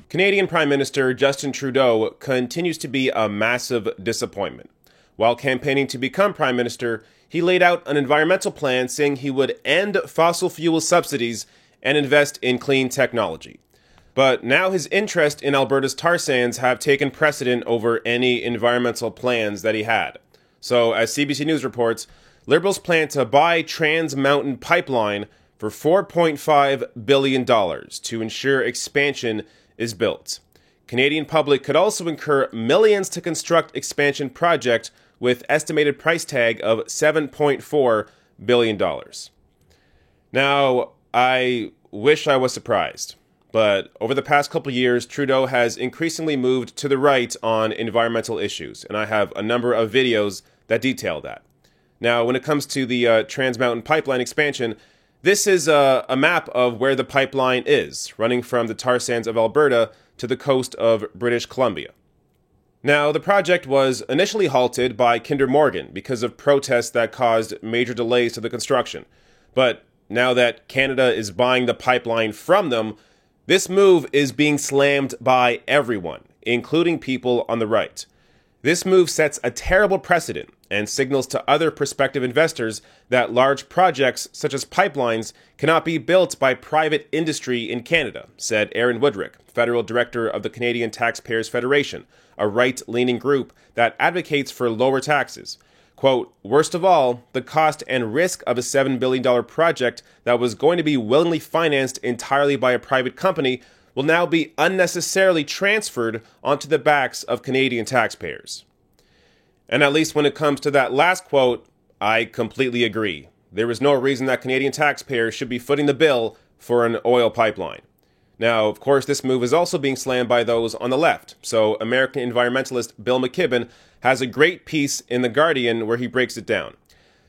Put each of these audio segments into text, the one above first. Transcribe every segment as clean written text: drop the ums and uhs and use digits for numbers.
Canadian Prime Minister Justin Trudeau continues to be a massive disappointment. While campaigning to become Prime Minister, he laid out an environmental plan saying he would end fossil fuel subsidies and invest in clean technology. But now his interest in Alberta's tar sands have taken precedent over any environmental plans that he had. So, as CBC News reports, Liberals plan to buy Trans Mountain Pipeline for $4.5 billion to ensure expansion is built. Canadian public could also incur millions to construct expansion project with estimated price tag of $7.4 billion. Now, I wish I was surprised, but over the past couple years, Trudeau has increasingly moved to the right on environmental issues, and I have a number of videos that detail that. Now, when it comes to the Trans Mountain Pipeline expansion, this is a map of where the pipeline is, running from the tar sands of Alberta to the coast of British Columbia. Now, the project was initially halted by Kinder Morgan because of protests that caused major delays to the construction. But now that Canada is buying the pipeline from them, this move is being slammed by everyone, including people on the right. This move sets a terrible precedent and signals to other prospective investors that large projects such as pipelines cannot be built by private industry in Canada, said Aaron Woodrick, Federal Director of the Canadian Taxpayers Federation, a right-leaning group that advocates for lower taxes. Quote, worst of all, the cost and risk of a $7 billion project that was going to be willingly financed entirely by a private company will now be unnecessarily transferred onto the backs of Canadian taxpayers. And at least when it comes to that last quote, I completely agree. There is no reason that Canadian taxpayers should be footing the bill for an oil pipeline. Now, of course, this move is also being slammed by those on the left. So American environmentalist Bill McKibben has a great piece in The Guardian where he breaks it down.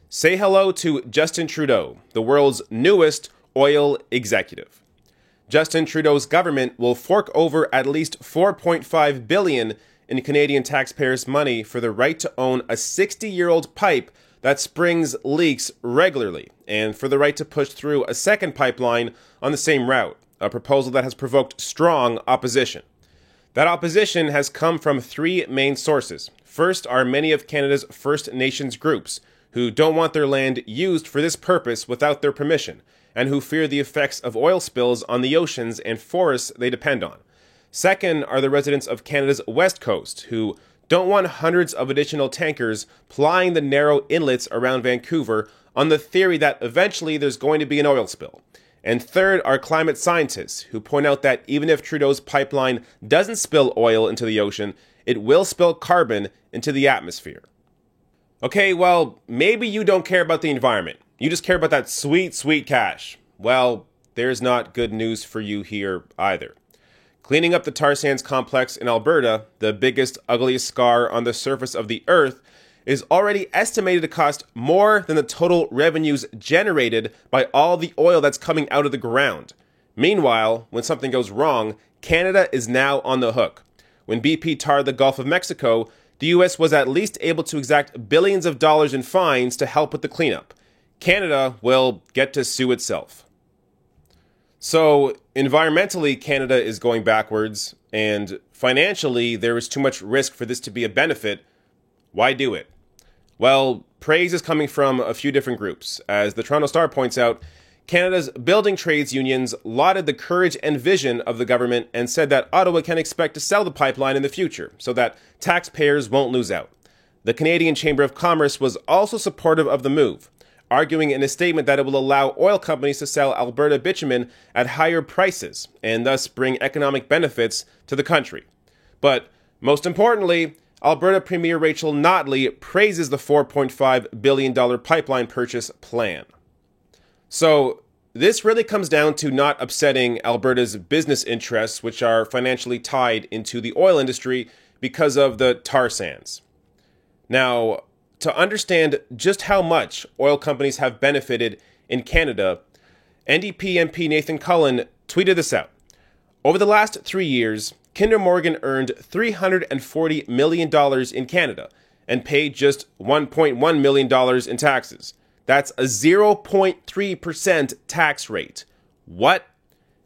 Say hello to Justin Trudeau, the world's newest oil executive. Justin Trudeau's government will fork over at least $4.5 billion in Canadian taxpayers' money for the right to own a 60-year-old pipe that springs leaks regularly, and for the right to push through a second pipeline on the same route, a proposal that has provoked strong opposition. That opposition has come from three main sources. First are many of Canada's First Nations groups, who don't want their land used for this purpose without their permission, and who fear the effects of oil spills on the oceans and forests they depend on. Second are the residents of Canada's West Coast, who don't want hundreds of additional tankers plying the narrow inlets around Vancouver on the theory that eventually there's going to be an oil spill. And third are climate scientists, who point out that even if Trudeau's pipeline doesn't spill oil into the ocean, it will spill carbon into the atmosphere. Okay, well, maybe you don't care about the environment. You just care about that sweet, sweet cash. Well, there's not good news for you here either. Cleaning up the tar sands complex in Alberta, the biggest, ugliest scar on the surface of the earth, is already estimated to cost more than the total revenues generated by all the oil that's coming out of the ground. Meanwhile, when something goes wrong, Canada is now on the hook. When BP tarred the Gulf of Mexico, the US was at least able to exact billions of dollars in fines to help with the cleanup. Canada will get to sue itself. So, environmentally, Canada is going backwards, and financially, there is too much risk for this to be a benefit. Why do it? Well, praise is coming from a few different groups. As the Toronto Star points out, Canada's building trades unions lauded the courage and vision of the government and said that Ottawa can expect to sell the pipeline in the future so that taxpayers won't lose out. The Canadian Chamber of Commerce was also supportive of the move, arguing in a statement that it will allow oil companies to sell Alberta bitumen at higher prices and thus bring economic benefits to the country. But most importantly, Alberta Premier Rachel Notley praises the $4.5 billion pipeline purchase plan. So this really comes down to not upsetting Alberta's business interests, which are financially tied into the oil industry because of the tar sands. Now, to understand just how much oil companies have benefited in Canada, NDP MP Nathan Cullen tweeted this out. Over the last 3 years, Kinder Morgan earned $340 million in Canada and paid just $1.1 million in taxes. That's a 0.3% tax rate. What?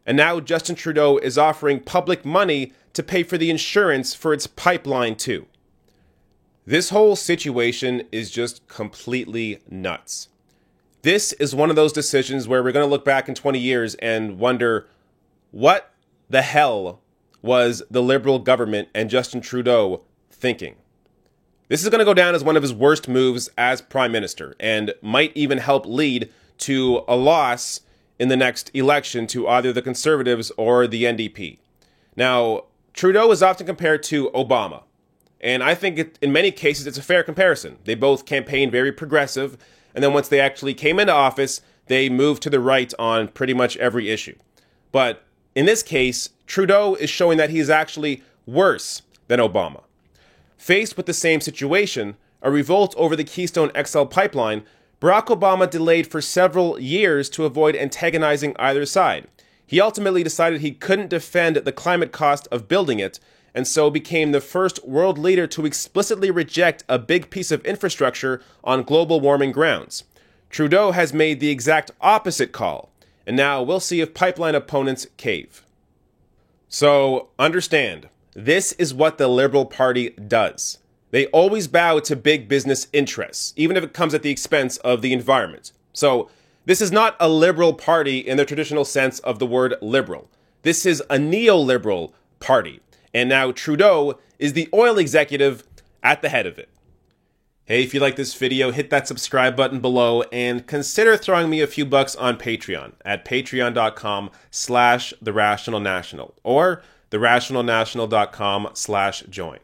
And now Justin Trudeau is offering public money to pay for the insurance for its pipeline too. This whole situation is just completely nuts. This is one of those decisions where we're going to look back in 20 years and wonder, what the hell was the Liberal government and Justin Trudeau thinking? This is going to go down as one of his worst moves as Prime Minister and might even help lead to a loss in the next election to either the Conservatives or the NDP. Now, Trudeau is often compared to Obama, and I think in many cases it's a fair comparison. They both campaigned very progressive, and then once they actually came into office, they moved to the right on pretty much every issue. But in this case, Trudeau is showing that he is actually worse than Obama. Faced with the same situation, a revolt over the Keystone XL pipeline, Barack Obama delayed for several years to avoid antagonizing either side. He ultimately decided he couldn't defend the climate cost of building it, and so became the first world leader to explicitly reject a big piece of infrastructure on global warming grounds. Trudeau has made the exact opposite call, and now we'll see if pipeline opponents cave. So, understand, this is what the Liberal Party does. They always bow to big business interests, even if it comes at the expense of the environment. So, this is not a liberal party in the traditional sense of the word liberal. This is a neoliberal party. And now Trudeau is the oil executive at the head of it. Hey, if you like this video, hit that subscribe button below and consider throwing me a few bucks on Patreon at patreon.com/therationalnational or therationalnational.com/join.